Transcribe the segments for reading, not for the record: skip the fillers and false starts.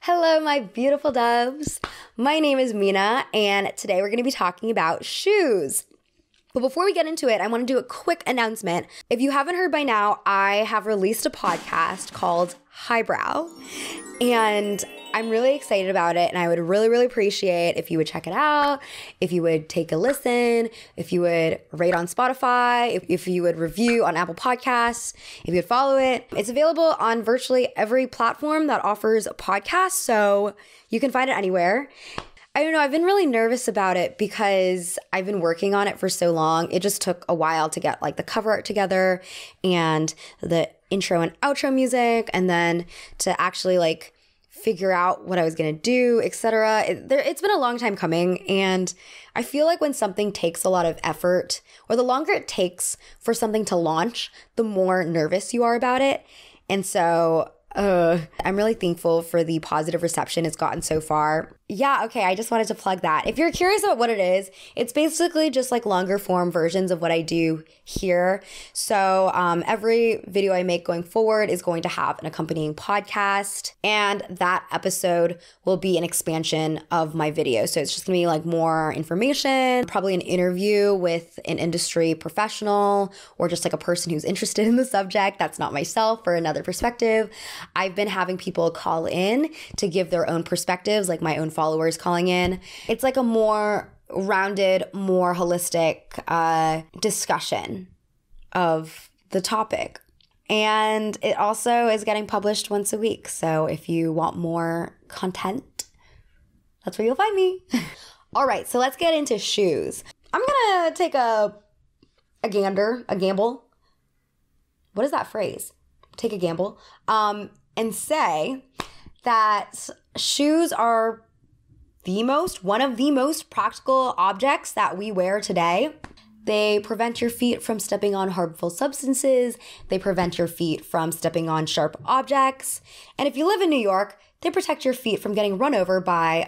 Hello, my beautiful doves. My name is Mina, and today we're going to be talking about shoes. But before we get into it, I want to do a quick announcement. If you haven't heard by now, I have released a podcast called Highbrow, and I'm really excited about it, and I would really appreciate if you would check it out, if you would take a listen, if you would rate on Spotify, if you would review on Apple Podcasts, if you would follow it. It's available on virtually every platform that offers a podcast, so you can find it anywhere. I don't know, I've been really nervous about it because I've been working on it for so long. It just took a while to get like the cover art together and the intro and outro music, and then to actually like figure out what I was going to do, etc. It's been a long time coming, and I feel like when something takes a lot of effort, or the longer it takes for something to launch, the more nervous you are about it. And so I'm really thankful for the positive reception it's gotten so far. Yeah, okay, I just wanted to plug that. If you're curious about what it is, it's basically just like longer form versions of what I do here. So every video I make going forward is going to have an accompanying podcast, and that episode will be an expansion of my video. So it's just gonna be like more information, probably an interview with an industry professional or just like a person who's interested in the subject that's not myself or another perspective. I've been having people call in to give their own perspectives, like my own followers calling in. It's like a more rounded, more holistic discussion of the topic. And it also is getting published once a week. So if you want more content, that's where you'll find me. All right, so let's get into shoes. I'm going to take a gamble. What is that phrase? Take a gamble. And say that shoes are one of the most practical objects that we wear today. They prevent your feet from stepping on harmful substances. They prevent your feet from stepping on sharp objects. And if you live in New York, they protect your feet from getting run over by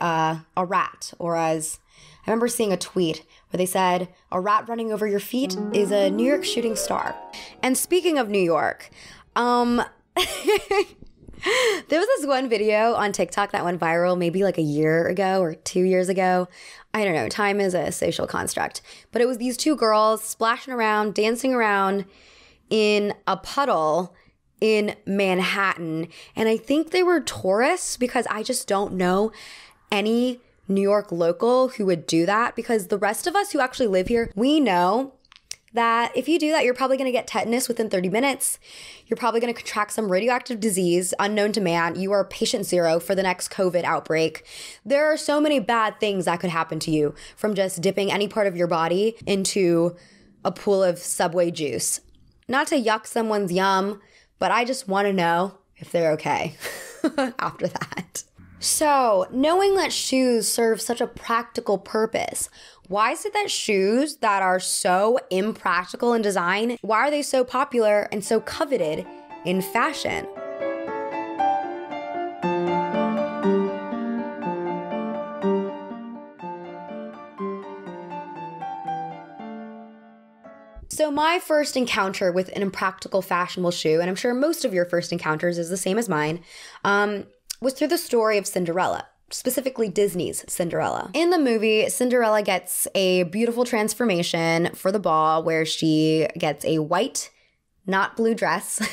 a rat. Or as I remember seeing a tweet where they said, a rat running over your feet is a New York shooting star. And speaking of New York, there was this one video on TikTok that went viral maybe like a year ago or 2 years ago. I don't know. Time is a social construct. But it was these two girls splashing around, dancing around in a puddle in Manhattan. And I think they were tourists, because I just don't know any New York local who would do that, because the rest of us who actually live here, we know that if you do that, you're probably going to get tetanus within 30 minutes. You're probably going to contract some radioactive disease unknown to man. You are patient zero for the next COVID outbreak. There are so many bad things that could happen to you from just dipping any part of your body into a pool of Subway juice. Not to yuck someone's yum, but I just want to know if they're okay after that. So, knowing that shoes serve such a practical purpose, why is it that shoes that are so impractical in design, why are they so popular and so coveted in fashion? So my first encounter with an impractical fashionable shoe, and I'm sure most of your first encounters is the same as mine, was through the story of Cinderella. Specifically Disney's Cinderella. In the movie, Cinderella gets a beautiful transformation for the ball where she gets a white, not blue dress,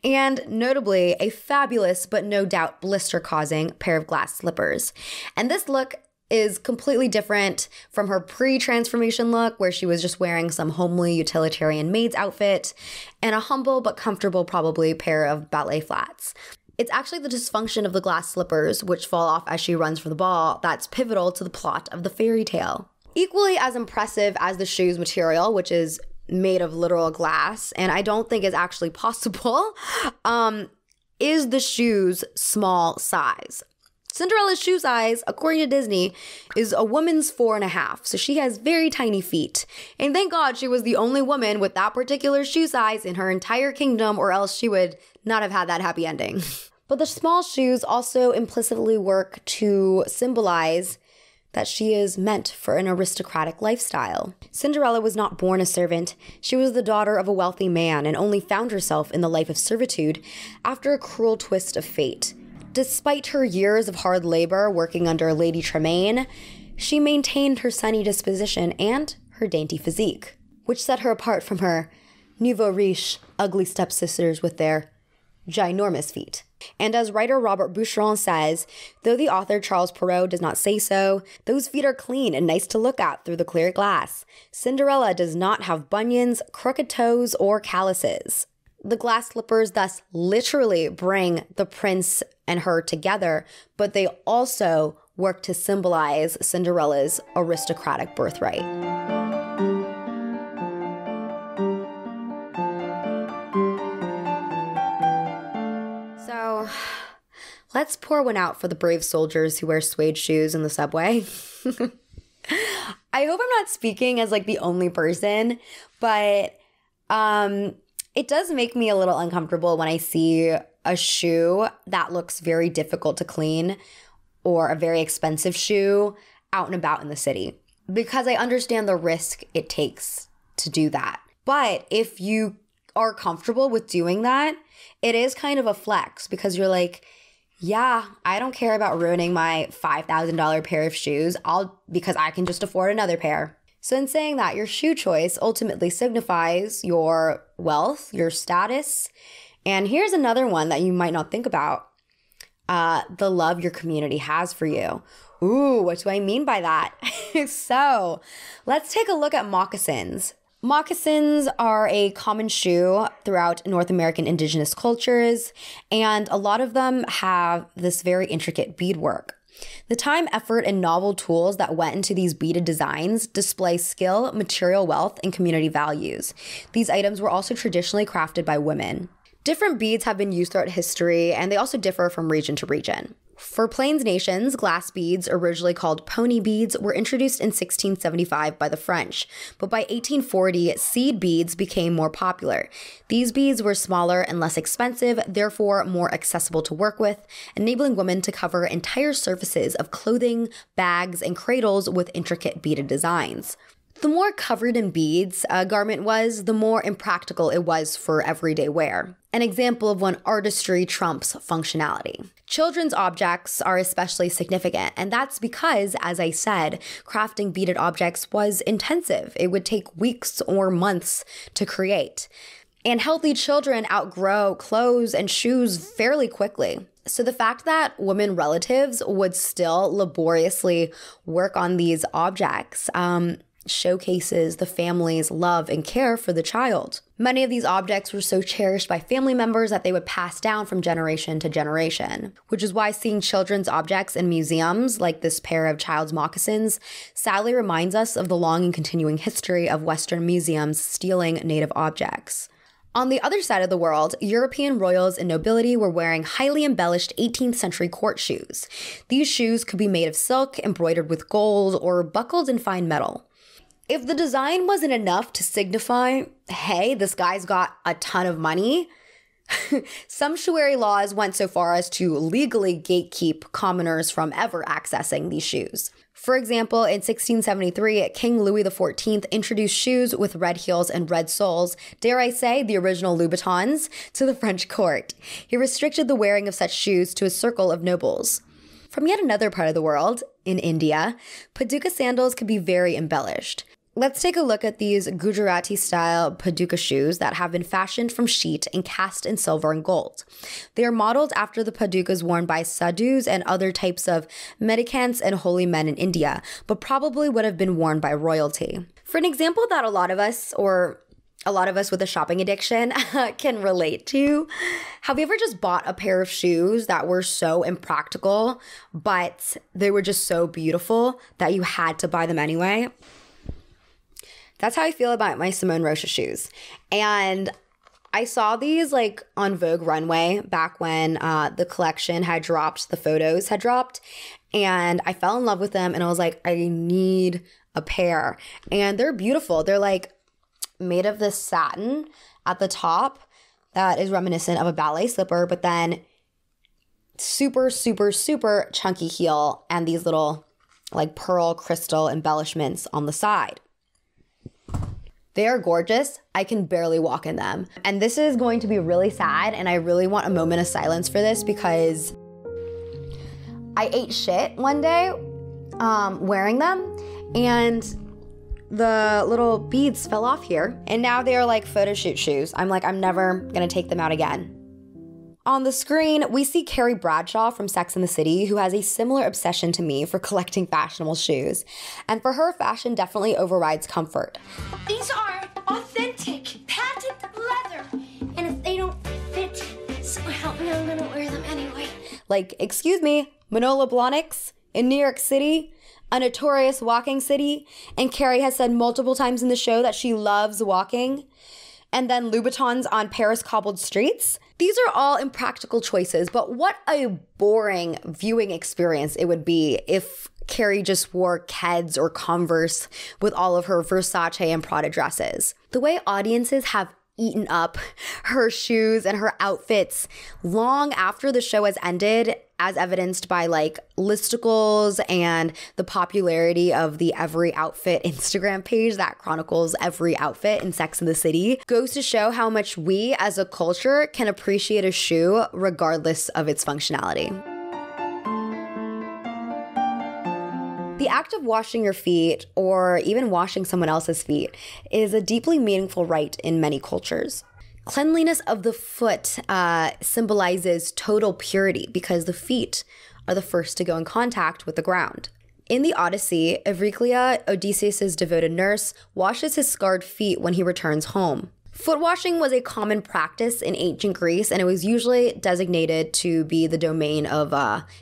and notably a fabulous but no doubt blister-causing pair of glass slippers. And this look is completely different from her pre-transformation look, where she was just wearing some homely utilitarian maid's outfit and a humble but comfortable probably pair of ballet flats. It's actually the dysfunction of the glass slippers, which fall off as she runs for the ball, that's pivotal to the plot of the fairy tale. Equally as impressive as the shoe's material, which is made of literal glass, and I don't think is actually possible, is the shoe's small size. Cinderella's shoe size, according to Disney, is a woman's 4.5, so she has very tiny feet. And thank God she was the only woman with that particular shoe size in her entire kingdom, or else she would not have had that happy ending. But the small shoes also implicitly work to symbolize that she is meant for an aristocratic lifestyle. Cinderella was not born a servant. She was the daughter of a wealthy man and only found herself in the life of servitude after a cruel twist of fate. despite her years of hard labor working under Lady Tremaine, she maintained her sunny disposition and her dainty physique, which set her apart from her nouveau riche, ugly stepsisters with their ginormous feet. And as writer Robert Boucheron says, though the author Charles Perrault does not say so, those feet are clean and nice to look at through the clear glass. Cinderella does not have bunions, crooked toes, or calluses. The glass slippers thus literally bring the prince and her together, but they also work to symbolize Cinderella's aristocratic birthright. So, let's pour one out for the brave soldiers who wear suede shoes in the subway. I hope I'm not speaking as like the only person, but it does make me a little uncomfortable when I see a shoe that looks very difficult to clean or a very expensive shoe out and about in the city, because I understand the risk it takes to do that. But if you are comfortable with doing that, it is kind of a flex, because you're like, yeah, I don't care about ruining my $5,000 pair of shoes because I can just afford another pair. So in saying that, your shoe choice ultimately signifies your wealth, your status. And here's another one that you might not think about. The love your community has for you. Ooh, what do I mean by that? So let's take a look at moccasins. Moccasins are a common shoe throughout North American indigenous cultures, and a lot of them have this very intricate beadwork. The time, effort, and novel tools that went into these beaded designs display skill, material wealth, and community values. These items were also traditionally crafted by women. Different beads have been used throughout history, and they also differ from region to region. For Plains nations, glass beads, originally called pony beads, were introduced in 1675 by the French, but by 1840, seed beads became more popular. These beads were smaller and less expensive, therefore more accessible to work with, enabling women to cover entire surfaces of clothing, bags, and cradles with intricate beaded designs. The more covered in beads a garment was, the more impractical it was for everyday wear. An example of when artistry trumps functionality. Children's objects are especially significant, and that's because, as I said, crafting beaded objects was intensive. It would take weeks or months to create. And healthy children outgrow clothes and shoes fairly quickly. So the fact that women relatives would still laboriously work on these objects showcases the family's love and care for the child. Many of these objects were so cherished by family members that they would pass down from generation to generation, which is why seeing children's objects in museums, like this pair of child's moccasins, sadly reminds us of the long and continuing history of Western museums stealing native objects. On the other side of the world, European royals and nobility were wearing highly embellished 18th century court shoes. These shoes could be made of silk, embroidered with gold, or buckled in fine metal. If the design wasn't enough to signify, hey, this guy's got a ton of money, some shoewery laws went so far as to legally gatekeep commoners from ever accessing these shoes. For example, in 1673, King Louis XIV introduced shoes with red heels and red soles, dare I say, the original Louboutins, to the French court. He restricted the wearing of such shoes to a circle of nobles. From yet another part of the world, in India, Paduka sandals could be very embellished. Let's take a look at these Gujarati-style Paduka shoes that have been fashioned from sheet and cast in silver and gold. They are modeled after the Padukas worn by sadhus and other types of mendicants and holy men in India, but probably would have been worn by royalty. For an example that a lot of us with a shopping addiction can relate to, have you ever just bought a pair of shoes that were so impractical, but they were just so beautiful that you had to buy them anyway? That's how I feel about my Simone Rocha shoes. And I saw these like on Vogue Runway back when the collection had dropped, the photos had dropped, and I fell in love with them and I was like, I need a pair. And they're beautiful. They're like made of this satin at the top that is reminiscent of a ballet slipper, but then super, super, super chunky heel and these little like pearl crystal embellishments on the side. They are gorgeous. I can barely walk in them. And this is going to be really sad, and I really want a moment of silence for this because I ate shit one day wearing them, and the little beads fell off here, and now they are like photo shoot shoes. I'm like, I'm never gonna take them out again. On the screen, we see Carrie Bradshaw from Sex and the City, who has a similar obsession to me for collecting fashionable shoes. And for her, fashion definitely overrides comfort. These are authentic, patent leather. And if they don't fit, so help me, I'm gonna wear them anyway. Like, excuse me, Manolo Blahniks in New York City, a notorious walking city, and Carrie has said multiple times in the show that she loves walking. And then Louboutins on Paris cobbled streets. These are all impractical choices, but what a boring viewing experience it would be if Carrie just wore Keds or Converse with all of her Versace and Prada dresses. The way audiences have eaten up her shoes and her outfits long after the show has ended, as evidenced by like listicles and the popularity of the Every Outfit Instagram page that chronicles every outfit in Sex and the City, goes to show how much we as a culture can appreciate a shoe regardless of its functionality. The act of washing your feet, or even washing someone else's feet, is a deeply meaningful rite in many cultures. Cleanliness of the foot symbolizes total purity because the feet are the first to go in contact with the ground. In the Odyssey, Eurycleia, Odysseus' devoted nurse, washes his scarred feet when he returns home. Foot washing was a common practice in ancient Greece, and it was usually designated to be the domain of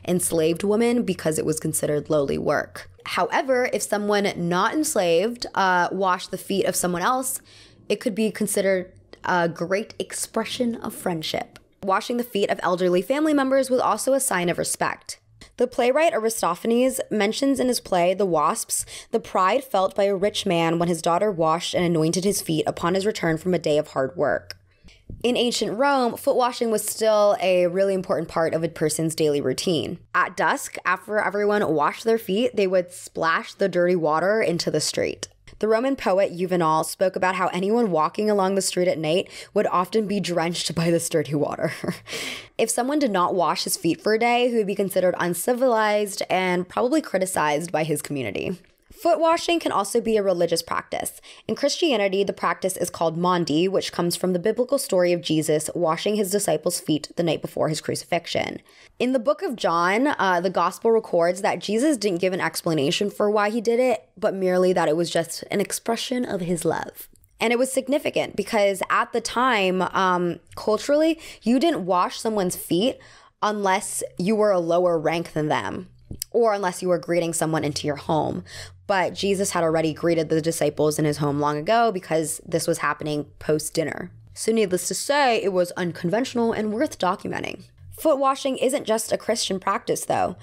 enslaved women because it was considered lowly work. However, if someone not enslaved washed the feet of someone else, it could be considered a great expression of friendship. Washing the feet of elderly family members was also a sign of respect. The playwright Aristophanes mentions in his play, The Wasps, the pride felt by a rich man when his daughter washed and anointed his feet upon his return from a day of hard work. In ancient Rome, foot washing was still a really important part of a person's daily routine. At dusk, after everyone washed their feet, they would splash the dirty water into the street. The Roman poet Juvenal spoke about how anyone walking along the street at night would often be drenched by this dirty water. If someone did not wash his feet for a day, he would be considered uncivilized and probably criticized by his community. Foot washing can also be a religious practice. In Christianity, the practice is called Maundy, which comes from the biblical story of Jesus washing his disciples' feet the night before his crucifixion. In the book of John, the gospel records that Jesus didn't give an explanation for why he did it, but merely that it was just an expression of his love. And it was significant because at the time, culturally, you didn't wash someone's feet unless you were a lower rank than them, or unless you were greeting someone into your home. But Jesus had already greeted the disciples in his home long ago because this was happening post-dinner. So needless to say, it was unconventional and worth documenting. Foot washing isn't just a Christian practice, though.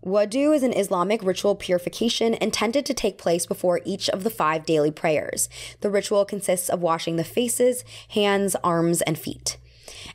Wudu is an Islamic ritual purification intended to take place before each of the 5 daily prayers. The ritual consists of washing the faces, hands, arms, and feet.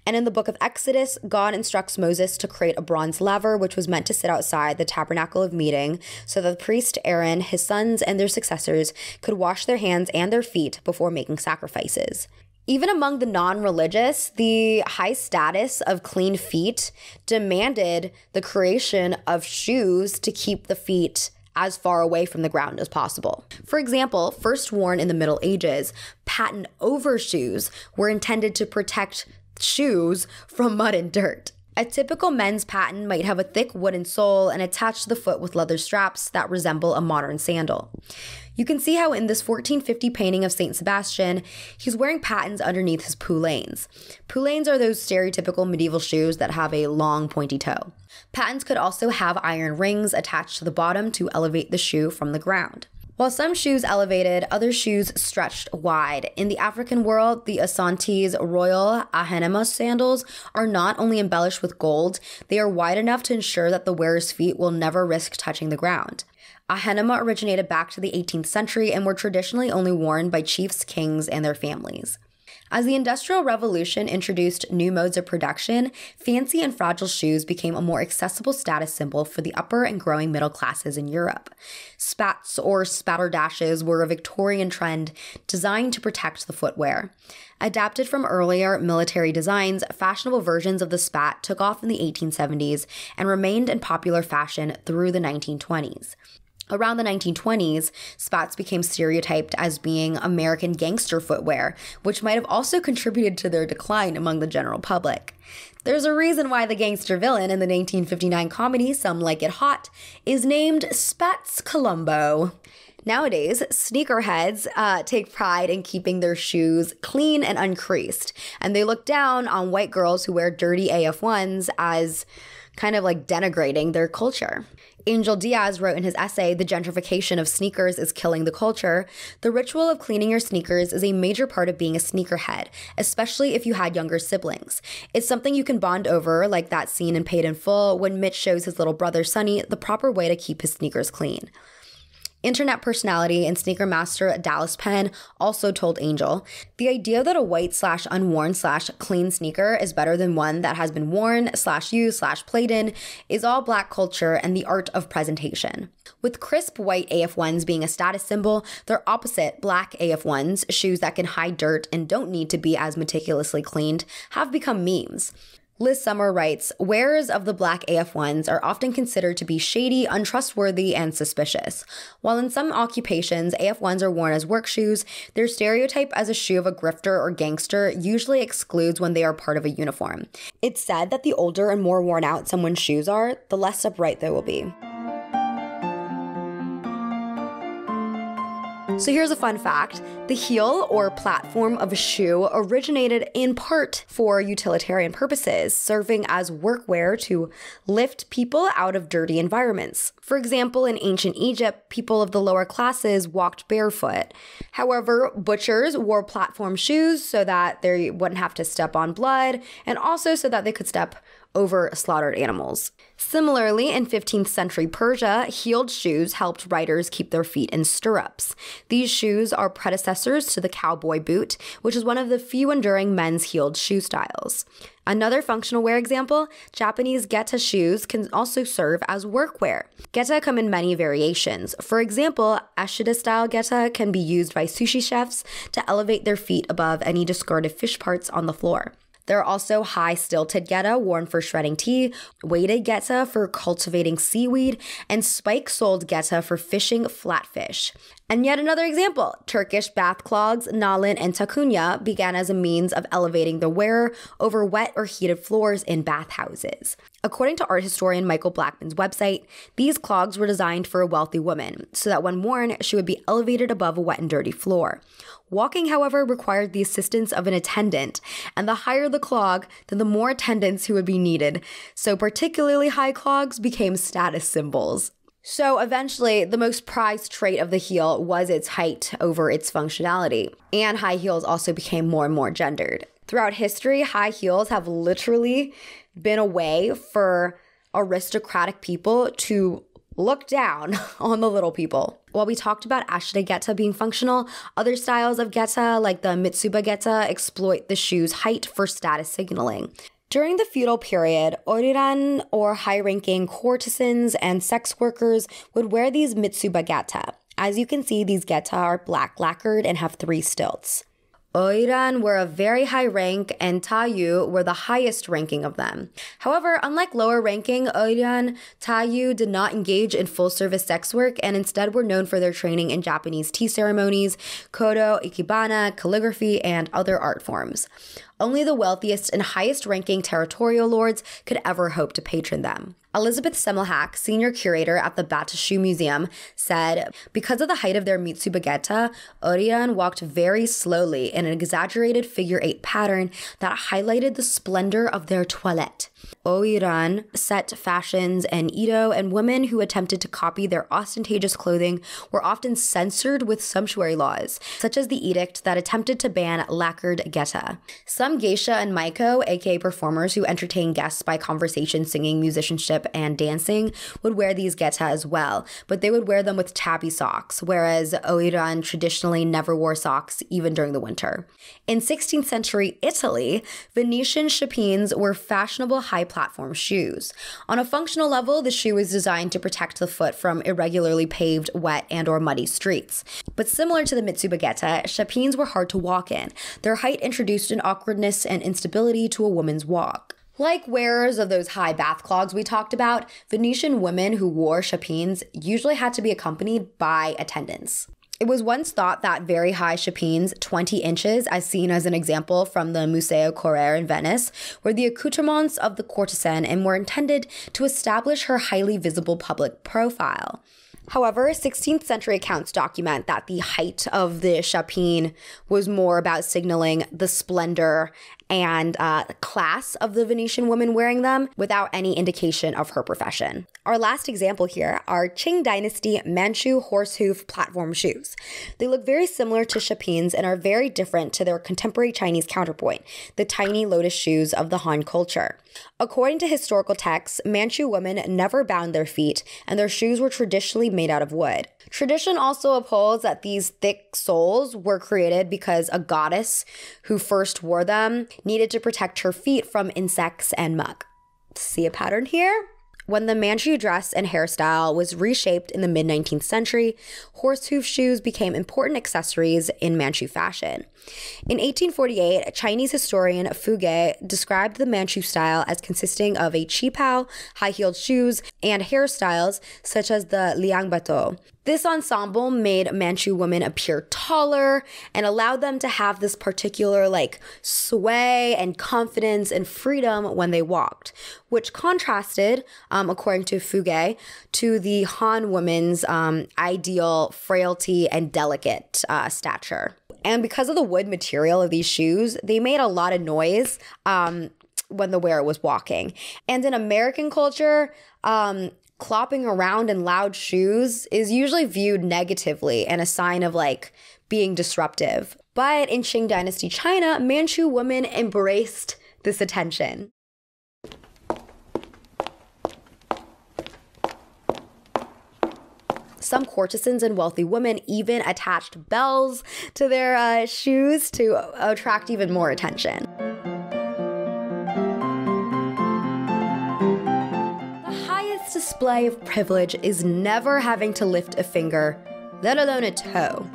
And in the book of Exodus, God instructs Moses to create a bronze laver, which was meant to sit outside the tabernacle of meeting, so that the priest Aaron, his sons, and their successors could wash their hands and their feet before making sacrifices. Even among the non-religious, the high status of clean feet demanded the creation of shoes to keep the feet as far away from the ground as possible. For example, first worn in the Middle Ages, patent overshoes were intended to protect shoes from mud and dirt. A typical men's patent might have a thick wooden sole and attach the foot with leather straps that resemble a modern sandal. You can see how in this 1450 painting of Saint Sebastian, he's wearing patents underneath his poulaines. Poulaines are those stereotypical medieval shoes that have a long pointy toe. Patents could also have iron rings attached to the bottom to elevate the shoe from the ground. While some shoes elevated, other shoes stretched wide. In the African world, the Asante's Royal Ahenema sandals are not only embellished with gold, they are wide enough to ensure that the wearer's feet will never risk touching the ground. Ahenema originated back to the 18th century and were traditionally only worn by chiefs, kings, and their families. As the Industrial Revolution introduced new modes of production, fancy and fragile shoes became a more accessible status symbol for the upper and growing middle classes in Europe. Spats or spatterdashes were a Victorian trend designed to protect the footwear. Adapted from earlier military designs, fashionable versions of the spat took off in the 1870s and remained in popular fashion through the 1920s. Around the 1920s, spats became stereotyped as being American gangster footwear, which might have also contributed to their decline among the general public. There's a reason why the gangster villain in the 1959 comedy Some Like It Hot is named Spats Columbo. Nowadays, sneakerheads take pride in keeping their shoes clean and uncreased, and they look down on white girls who wear dirty AF1s as kind of like denigrating their culture. Angel Diaz wrote in his essay, The Gentrification of Sneakers is Killing the Culture, the ritual of cleaning your sneakers is a major part of being a sneakerhead, especially if you had younger siblings. It's something you can bond over, like that scene in Paid in Full when Mitch shows his little brother Sonny the proper way to keep his sneakers clean. Internet personality and sneaker master Dallas Penn also told Angel, the idea that a white/unworn/clean sneaker is better than one that has been worn/used/played in is all Black culture and the art of presentation. With crisp white AF1s being a status symbol, their opposite, black AF1s, shoes that can hide dirt and don't need to be as meticulously cleaned, have become memes. Liz Summer writes, wearers of the black AF1s are often considered to be shady, untrustworthy, and suspicious. While in some occupations, AF1s are worn as work shoes, their stereotype as a shoe of a grifter or gangster usually excludes when they are part of a uniform. It's said that the older and more worn out someone's shoes are, the less upright they will be. So here's a fun fact. The heel or platform of a shoe originated in part for utilitarian purposes, serving as workwear to lift people out of dirty environments. For example, in ancient Egypt, people of the lower classes walked barefoot. However, butchers wore platform shoes so that they wouldn't have to step on blood, and also so that they could step over slaughtered animals. Similarly, in 15th century Persia, heeled shoes helped riders keep their feet in stirrups. These shoes are predecessors to the cowboy boot, which is one of the few enduring men's heeled shoe styles. Another functional wear example, Japanese geta shoes can also serve as workwear. Geta come in many variations. For example, Ashida-style geta can be used by sushi chefs to elevate their feet above any discarded fish parts on the floor. There are also high stilted geta worn for shredding tea, weighted geta for cultivating seaweed, and spike-soled geta for fishing flatfish. And yet another example, Turkish bath clogs, nalin, and takunya began as a means of elevating the wearer over wet or heated floors in bathhouses. According to art historian Michael Blackman's website, these clogs were designed for a wealthy woman, so that when worn, she would be elevated above a wet and dirty floor. Walking, however, required the assistance of an attendant, and the higher the clog, then the more attendants who would be needed, so particularly high clogs became status symbols. So eventually, the most prized trait of the heel was its height over its functionality, and high heels also became more and more gendered. Throughout history, high heels have literally been a way for aristocratic people to look down on the little people. While we talked about Ashita geta being functional, other styles of geta, like the Mitsuba geta, exploit the shoe's height for status signaling. During the feudal period, oriran, or high-ranking courtesans and sex workers, would wear these Mitsuba geta. As you can see, these geta are black lacquered and have 3 stilts. Oiran were a very high rank, and Tayu were the highest ranking of them. However, unlike lower ranking Oiran, Tayu did not engage in full-service sex work and instead were known for their training in Japanese tea ceremonies, kodo, ikebana, calligraphy, and other art forms. Only the wealthiest and highest-ranking territorial lords could ever hope to patron them. Elizabeth Semmelhack, senior curator at the Batashu Museum, said, because of the height of their Mitsuba geta, Oriran walked very slowly in an exaggerated figure-8 pattern that highlighted the splendor of their toilette. Oiran set fashions and Edo, and women who attempted to copy their ostentatious clothing were often censored with sumptuary laws, such as the edict that attempted to ban lacquered geta. Some Some geisha and maiko, aka performers who entertain guests by conversation, singing, musicianship, and dancing, would wear these geta as well, but they would wear them with tabby socks, whereas oiran traditionally never wore socks even during the winter. In 16th century Italy, Venetian chapines were fashionable high platform shoes. On a functional level, the shoe was designed to protect the foot from irregularly paved, wet, and or muddy streets. But similar to the Mitsuba geta, chapines were hard to walk in. Their height introduced an awkwardness and instability to a woman's walk. Like wearers of those high bath clogs we talked about, Venetian women who wore chapines usually had to be accompanied by attendants. It was once thought that very high chapines, 20 inches, as seen as an example from the Museo Correr in Venice, were the accoutrements of the courtesan and were intended to establish her highly visible public profile. However, 16th century accounts document that the height of the chapine was more about signaling the splendor and class of the Venetian woman wearing them without any indication of her profession. Our last example here are Qing Dynasty Manchu horsehoof platform shoes. They look very similar to chapines and are very different to their contemporary Chinese counterpoint, the tiny lotus shoes of the Han culture. According to historical texts, Manchu women never bound their feet, and their shoes were traditionally made out of wood. Tradition also upholds that these thick soles were created because a goddess who first wore them needed to protect her feet from insects and muck. See a pattern here? When the Manchu dress and hairstyle was reshaped in the mid-19th century, horsehoof shoes became important accessories in Manchu fashion. In 1848, Chinese historian Fu Ge described the Manchu style as consisting of a qipao, high-heeled shoes, and hairstyles such as the liangbato. This ensemble made Manchu women appear taller and allowed them to have this particular sway and confidence and freedom when they walked, which contrasted, according to Fu Ge, to the Han woman's ideal frailty and delicate stature. And because of the wood material of these shoes, they made a lot of noise when the wearer was walking. And in American culture, clopping around in loud shoes is usually viewed negatively and a sign of being disruptive. But in Qing Dynasty China, Manchu women embraced this attention. Some courtesans and wealthy women even attached bells to their shoes to attract even more attention. The highest display of privilege is never having to lift a finger, let alone a toe.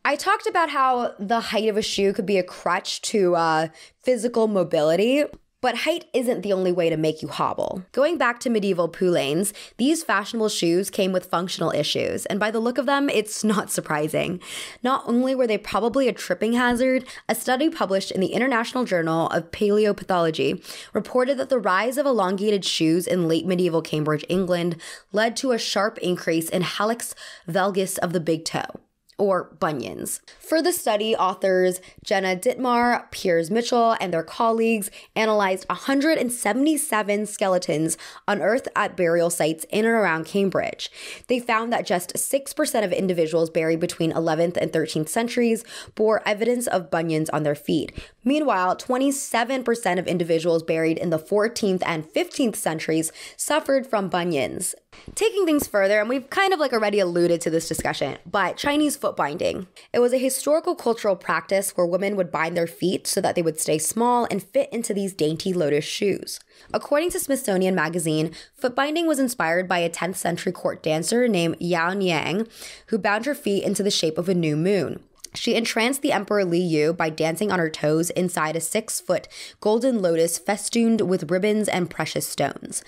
I talked about how the height of a shoe could be a crutch to physical mobility. But height isn't the only way to make you hobble. Going back to medieval poulaines, these fashionable shoes came with functional issues, and by the look of them, it's not surprising. Not only were they probably a tripping hazard, a study published in the International Journal of Paleopathology reported that the rise of elongated shoes in late medieval Cambridge, England, led to a sharp increase in hallux valgus of the big toe, or bunions. For the study, authors Jenna Dittmar, Piers Mitchell, and their colleagues analyzed 177 skeletons unearthed at burial sites in and around Cambridge. They found that just 6% of individuals buried between 11th and 13th centuries bore evidence of bunions on their feet. Meanwhile, 27% of individuals buried in the 14th and 15th centuries suffered from bunions. Taking things further, and we've kind of already alluded to this discussion, but Chinese foot binding. It was a historical cultural practice where women would bind their feet so that they would stay small and fit into these dainty lotus shoes. According to Smithsonian Magazine, foot binding was inspired by a 10th century court dancer named Yao Niang, who bound her feet into the shape of a new moon. She entranced the Emperor Li Yu by dancing on her toes inside a 6-foot golden lotus festooned with ribbons and precious stones.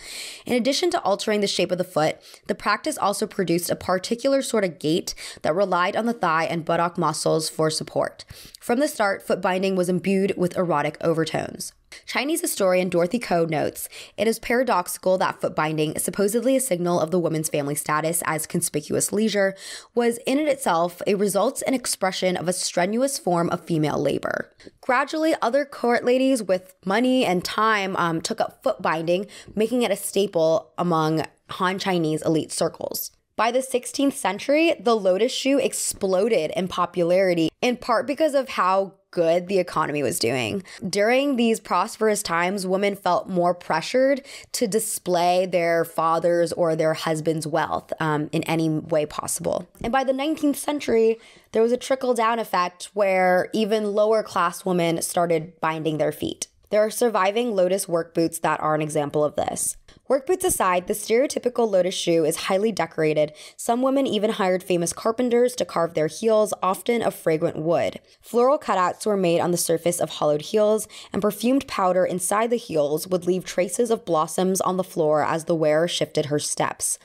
In addition to altering the shape of the foot, the practice also produced a particular sort of gait that relied on the thigh and buttock muscles for support. From the start, foot binding was imbued with erotic overtones. Chinese historian Dorothy Ko notes, it is paradoxical that foot binding, supposedly a signal of the woman's family status as conspicuous leisure, was in and itself a result and expression of a strenuous form of female labor. Gradually, other court ladies with money and time took up foot binding, making it a staple among Han Chinese elite circles. By the 16th century, the lotus shoe exploded in popularity, in part because of how good the economy was doing. During these prosperous times, women felt more pressured to display their father's or their husband's wealth in any way possible. And by the 19th century, there was a trickle-down effect where even lower-class women started binding their feet. There are surviving Lotus work boots that are an example of this. Work boots aside, the stereotypical Lotus shoe is highly decorated. Some women even hired famous carpenters to carve their heels, often of fragrant wood. Floral cutouts were made on the surface of hollowed heels, and perfumed powder inside the heels would leave traces of blossoms on the floor as the wearer shifted her steps.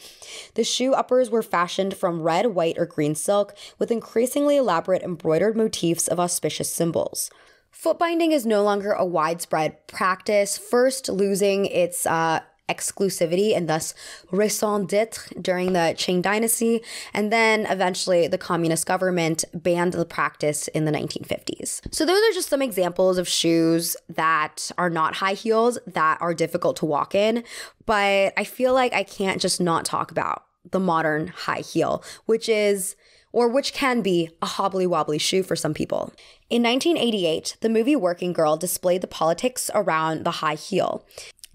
The shoe uppers were fashioned from red, white, or green silk, with increasingly elaborate embroidered motifs of auspicious symbols. Foot binding is no longer a widespread practice, first losing its exclusivity and thus raison d'etre during the Qing dynasty, and then eventually the communist government banned the practice in the 1950s. So those are just some examples of shoes that are not high heels that are difficult to walk in, but I feel like I can't just not talk about the modern high heel, which can be a hobbly-wobbly shoe for some people. In 1988, the movie Working Girl displayed the politics around the high heel.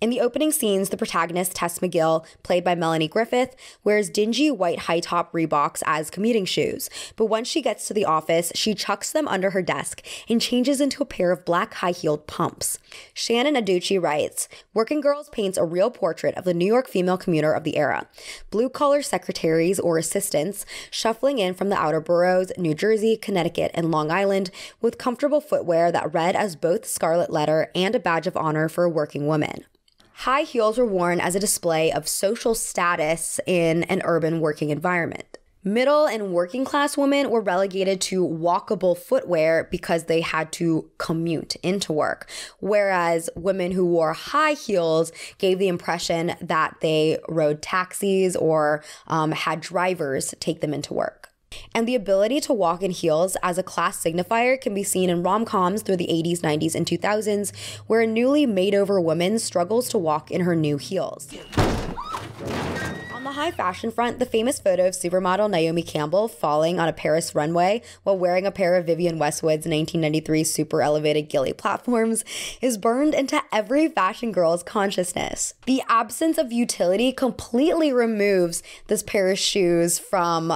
In the opening scenes, the protagonist, Tess McGill, played by Melanie Griffith, wears dingy white high-top Reeboks as commuting shoes. But once she gets to the office, she chucks them under her desk and changes into a pair of black high-heeled pumps. Shannon Aducci writes, Working Girls paints a real portrait of the New York female commuter of the era. Blue-collar secretaries or assistants shuffling in from the outer boroughs, New Jersey, Connecticut, and Long Island with comfortable footwear that read as both scarlet letter and a badge of honor for a working woman. High heels were worn as a display of social status in an urban working environment. Middle and working class women were relegated to walkable footwear because they had to commute into work, whereas women who wore high heels gave the impression that they rode taxis or had drivers take them into work. And the ability to walk in heels as a class signifier can be seen in rom-coms through the 80s, 90s, and 2000s, where a newly made-over woman struggles to walk in her new heels. On the high fashion front, the famous photo of supermodel Naomi Campbell falling on a Paris runway while wearing a pair of Vivienne Westwood's 1993 super elevated Gilly platforms is burned into every fashion girl's consciousness. The absence of utility completely removes this pair of shoes from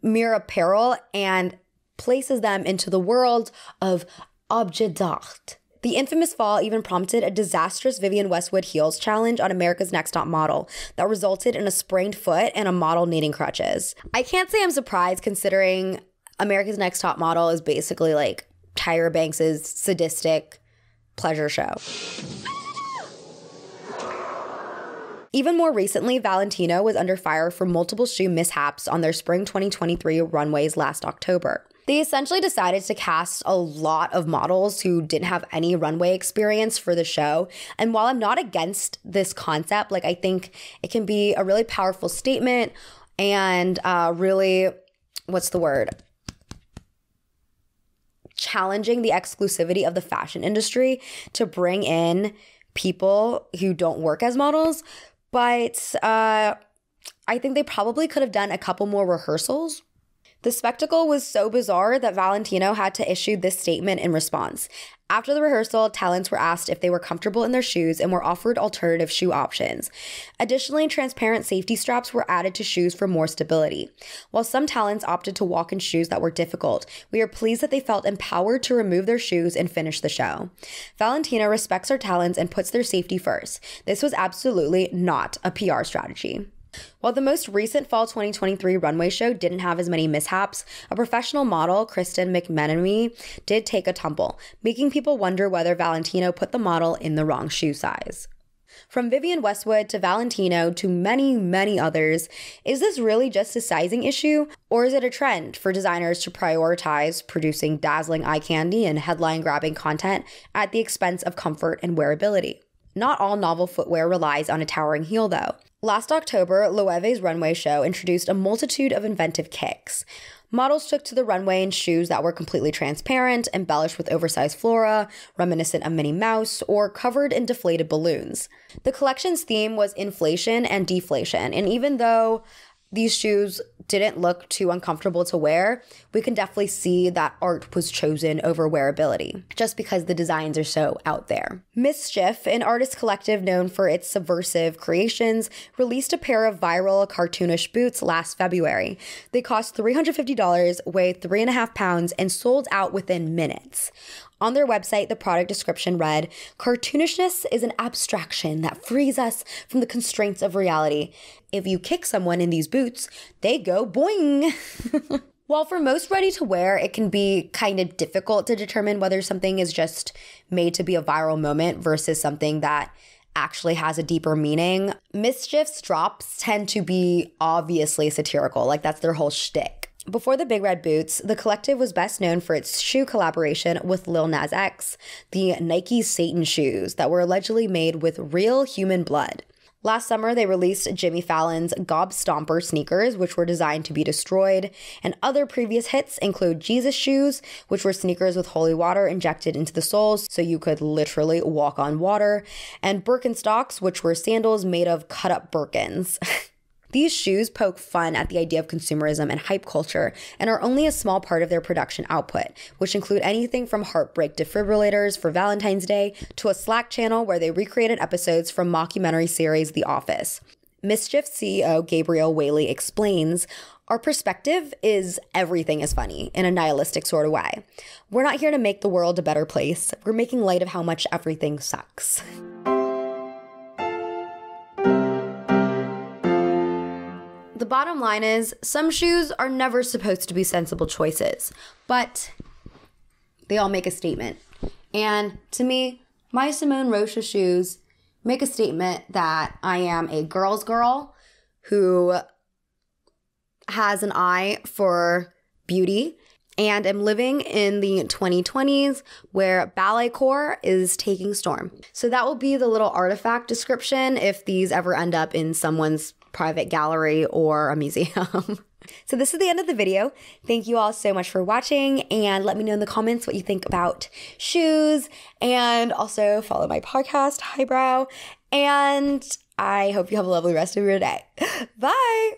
mere apparel and places them into the world of objet d'art. The infamous fall even prompted a disastrous Vivienne Westwood heels challenge on America's Next Top Model that resulted in a sprained foot and a model needing crutches. I can't say I'm surprised considering America's Next Top Model is basically like Tyra Banks' sadistic pleasure show. Even more recently, Valentino was under fire for multiple shoe mishaps on their spring 2023 runways last October. They essentially decided to cast a lot of models who didn't have any runway experience for the show. And while I'm not against this concept, I think it can be a really powerful statement and really, challenging the exclusivity of the fashion industry to bring in people who don't work as models. But I think they probably could have done a couple more rehearsals. The spectacle was so bizarre that Valentino had to issue this statement in response. After the rehearsal, talents were asked if they were comfortable in their shoes and were offered alternative shoe options. Additionally, transparent safety straps were added to shoes for more stability. While some talents opted to walk in shoes that were difficult, we are pleased that they felt empowered to remove their shoes and finish the show. Valentino respects our talents and puts their safety first. This was absolutely not a PR strategy. While the most recent fall 2023 runway show didn't have as many mishaps, a professional model, Kristen McMenemy, did take a tumble, making people wonder whether Valentino put the model in the wrong shoe size. From Vivienne Westwood to Valentino to many, many others, is this really just a sizing issue? Or is it a trend for designers to prioritize producing dazzling eye candy and headline-grabbing content at the expense of comfort and wearability? Not all novel footwear relies on a towering heel, though. Last October, Loewe's runway show introduced a multitude of inventive kicks. Models took to the runway in shoes that were completely transparent, embellished with oversized flora, reminiscent of Minnie Mouse, or covered in deflated balloons. The collection's theme was inflation and deflation, and even though these shoes didn't look too uncomfortable to wear, we can definitely see that art was chosen over wearability, just because the designs are so out there. Mischief, an artist collective known for its subversive creations, released a pair of viral cartoonish boots last February. They cost $350, weighed 3.5 pounds, and sold out within minutes. On their website, the product description read, "Cartoonishness is an abstraction that frees us from the constraints of reality. If you kick someone in these boots, they go boing." While for most ready-to-wear, it can be kind of difficult to determine whether something is just made to be a viral moment versus something that actually has a deeper meaning, Mischief's drops tend to be obviously satirical. Like, that's their whole shtick. Before the Big Red Boots, the collective was best known for its shoe collaboration with Lil Nas X, the Nike Satan shoes that were allegedly made with real human blood. Last summer, they released Jimmy Fallon's Gob Stomper sneakers, which were designed to be destroyed, and other previous hits include Jesus shoes, which were sneakers with holy water injected into the soles so you could literally walk on water, and Birkenstocks, which were sandals made of cut-up Birkins. These shoes poke fun at the idea of consumerism and hype culture and are only a small part of their production output, which include anything from heartbreak defibrillators for Valentine's Day to a Slack channel where they recreated episodes from mockumentary series The Office. Mischief CEO Gabriel Whaley explains, "Our perspective is everything is funny in a nihilistic sort of way. We're not here to make the world a better place. We're making light of how much everything sucks." The bottom line is, some shoes are never supposed to be sensible choices, but they all make a statement. And to me, my Simone Rocha shoes make a statement that I am a girl's girl who has an eye for beauty and am living in the 2020s where ballet core is taking storm. So that will be the little artifact description if these ever end up in someone's private gallery or a museum. So this is the end of the video. Thank you all so much for watching, and let me know in the comments what you think about shoes, and also follow my podcast, Highbrow, and I hope you have a lovely rest of your day. Bye!